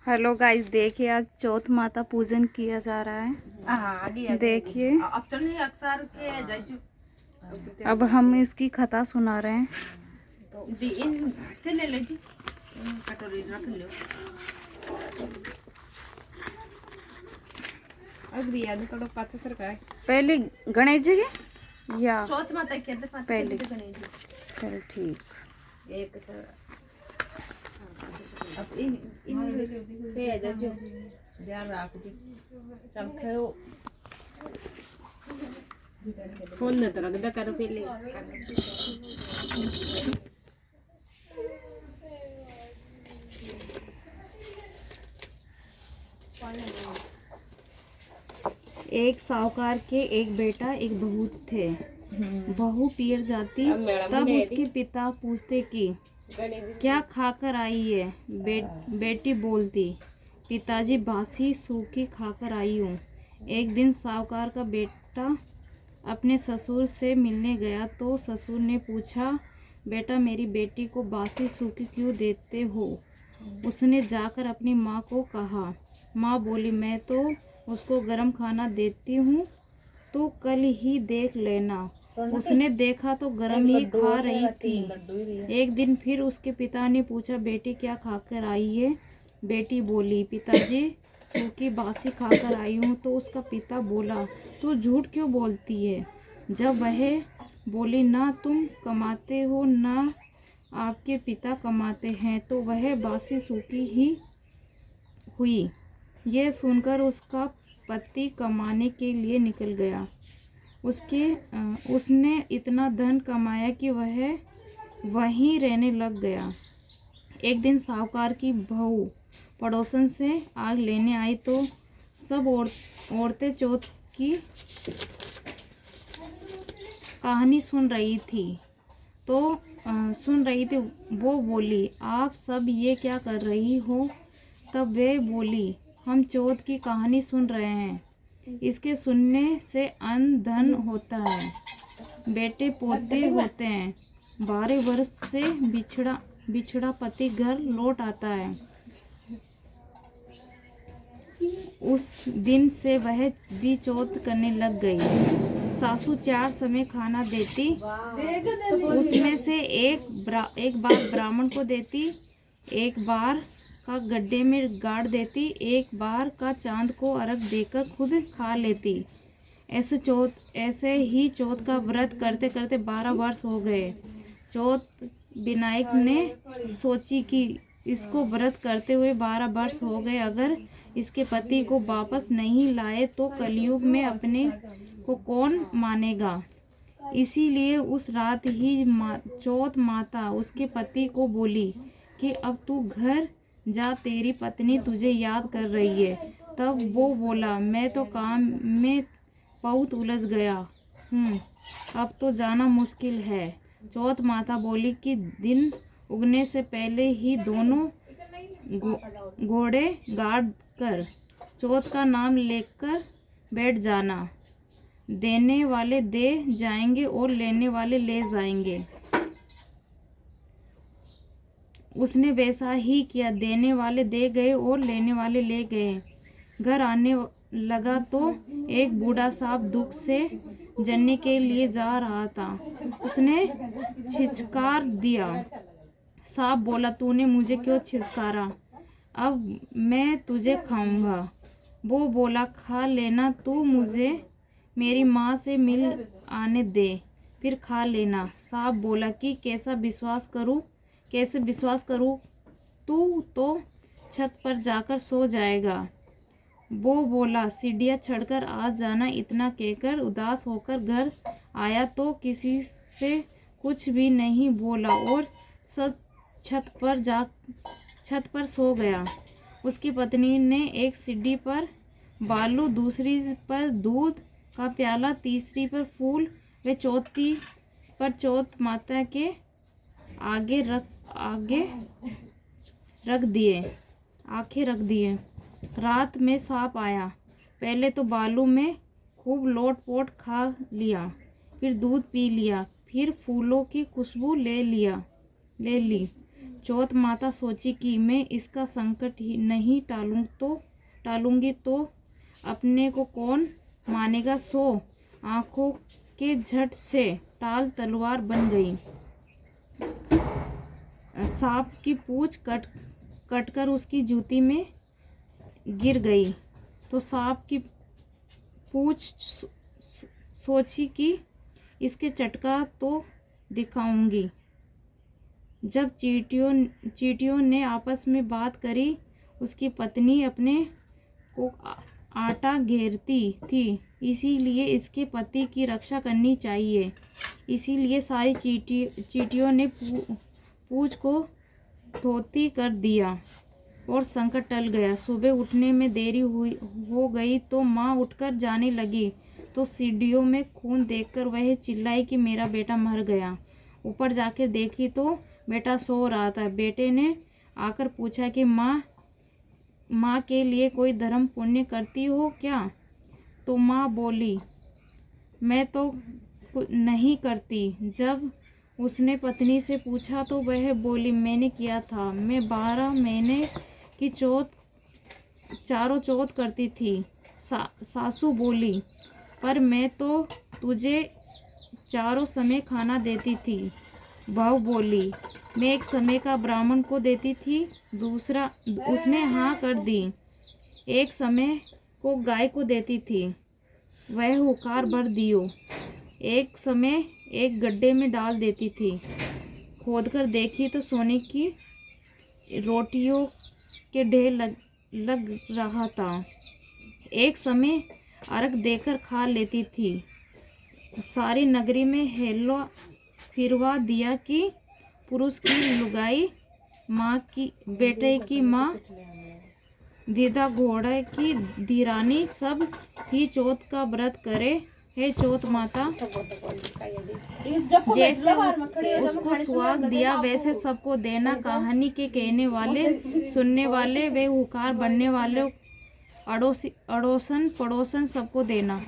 Hello guys, देखिए आज चौथ माता पूजन किया जा रहा है। देखिए अब हम इसकी कथा सुना रहे हैं। पहले गणेश जी के या चौथ माता के पहले चल ठीक। अब इन पे आ जाओ, ध्यान रख जी। चल खेलो फोन न तो रखदा करो पहले। एक साहूकार के एक बेटा एक बहू थे। बहू पीर जाती तब उसके पिता पूछते कि क्या खाकर आई है। बेटी बोलती, पिताजी बासी सूखी खाकर आई हूँ। एक दिन साहूकार का बेटा अपने ससुर से मिलने गया तो ससुर ने पूछा, बेटा मेरी बेटी को बासी सूखी क्यों देते हो। उसने जाकर अपनी माँ को कहा। माँ बोली, मैं तो उसको गर्म खाना देती हूँ, तो कल ही देख लेना। उसने देखा तो गर्म ही खा रही थी। एक दिन फिर उसके पिता ने पूछा, बेटी क्या खाकर आई है। बेटी बोली, पिताजी सूखी बासी खाकर आई हूँ। तो उसका पिता बोला, तू झूठ क्यों बोलती है। जब वह बोली, ना तुम कमाते हो ना आपके पिता कमाते हैं, तो वह बासी सूखी ही हुई। यह सुनकर उसका पति कमाने के लिए निकल गया। उसने इतना धन कमाया कि वह वहीं रहने लग गया। एक दिन साहूकार की बहू पड़ोसन से आग लेने आई तो सब औरतें चौथ की कहानी सुन रही थी। वो बोली, आप सब ये क्या कर रही हो। तब वे बोली, हम चौथ की कहानी सुन रहे हैं। इसके सुनने से अन्न धन होता है, बेटे पोते होते हैं, 12 वर्ष से बिछड़ा पति घर लौट आता है। उस दिन से वह भी चौथ करने लग गई। सासू 4 समय खाना देती, उसमें से एक बार ब्राह्मण को देती, एक बार का गड्ढे में गाड़ देती, एक बार का चांद को अर्घ देकर खुद खा लेती। ऐसे ही चौथ का व्रत करते करते 12 वर्ष हो गए। चौथ विनायक ने सोची कि इसको व्रत करते हुए 12 वर्ष हो गए, अगर इसके पति को वापस नहीं लाए तो कलयुग में अपने को कौन मानेगा। इसीलिए उस रात ही चौथ माता उसके पति को बोली कि अब तू घर जा, तेरी पत्नी तुझे याद कर रही है। तब वो बोला, मैं तो काम में बहुत उलझ गया हूँ, अब तो जाना मुश्किल है। चौथ माता बोली कि दिन उगने से पहले ही दोनों घोड़े गाड़ कर चौथ का नाम लेकर बैठ जाना। देने वाले दे जाएंगे और लेने वाले ले जाएंगे। उसने वैसा ही किया। देने वाले दे गए और लेने वाले ले गए। घर आने लगा तो एक बूढ़ा सांप दुख से जनने के लिए जा रहा था। उसने छिछकार दिया। सांप बोला, तूने मुझे क्यों छिछकारा, अब मैं तुझे खाऊंगा। वो बोला, खा लेना, तू मुझे मेरी माँ से मिल आने दे, फिर खा लेना। सांप बोला कि कैसे विश्वास करूं, तू तो छत पर जाकर सो जाएगा। वो बोला, सीढ़ियाँ चढ़कर आ जाना। इतना कहकर उदास होकर घर आया तो किसी से कुछ भी नहीं बोला और सब छत पर सो गया। उसकी पत्नी ने एक सीढ़ी पर बालू, दूसरी पर दूध का प्याला, तीसरी पर फूल व चौथी पर चौथ माता के आगे रख दिए। रात में सांप आया। पहले तो बालू में खूब लोट-पोट खा लिया, फिर दूध पी लिया, फिर फूलों की खुशबू ले ली। चौथ माता सोची कि मैं इसका संकट ही नहीं टालूंगी तो अपने को कौन मानेगा। सो आंखों के झट से टाल तलवार बन गई। सांप की पूंछ कटकर उसकी जूती में गिर गई तो सांप की पूंछ सोची कि इसके चटका तो दिखाऊंगी। जब चींटियों ने आपस में बात करी, उसकी पत्नी अपने को आटा घेरती थी, इसीलिए इसके पति की रक्षा करनी चाहिए। इसीलिए सारी चींटियों ने पूंछ को धोती कर दिया और संकट टल गया। सुबह उठने में देरी हो गई तो माँ उठकर जाने लगी तो सीढ़ियों में खून देखकर वह चिल्लाई कि मेरा बेटा मर गया। ऊपर जाकर देखी तो बेटा सो रहा था। बेटे ने आकर पूछा कि माँ के लिए कोई धर्म पुण्य करती हो क्या? तो माँ बोली, मैं तो नहीं करती। जब उसने पत्नी से पूछा तो वह बोली, मैंने किया था। मैं 12 महीने की चारों चौथ करती थी। सासू बोली, पर मैं तो तुझे चारों समय खाना देती थी। बहू बोली, मैं एक समय का ब्राह्मण को देती थी। दूसरा उसने हाँ कर दी। एक समय को गाय को देती थी, वह हुकार भर दियो। एक समय एक गड्ढे में डाल देती थी। खोदकर देखी तो सोने की रोटियों के ढेर लग रहा था। एक समय अर्घ देकर खा लेती थी। सारी नगरी में हेलो फिरवा दिया कि पुरुष की लुगाई, माँ की बेटे की माँ, दीदा घोड़े की धीरानी सब ही चौथ का व्रत करे। हे चौथ माता, जैसे उसको सुहाग दिया वैसे सबको देना। कहानी के कहने वाले, सुनने वाले, वे हुकार बनने वाले, अड़ोसन पड़ोसन सबको देना।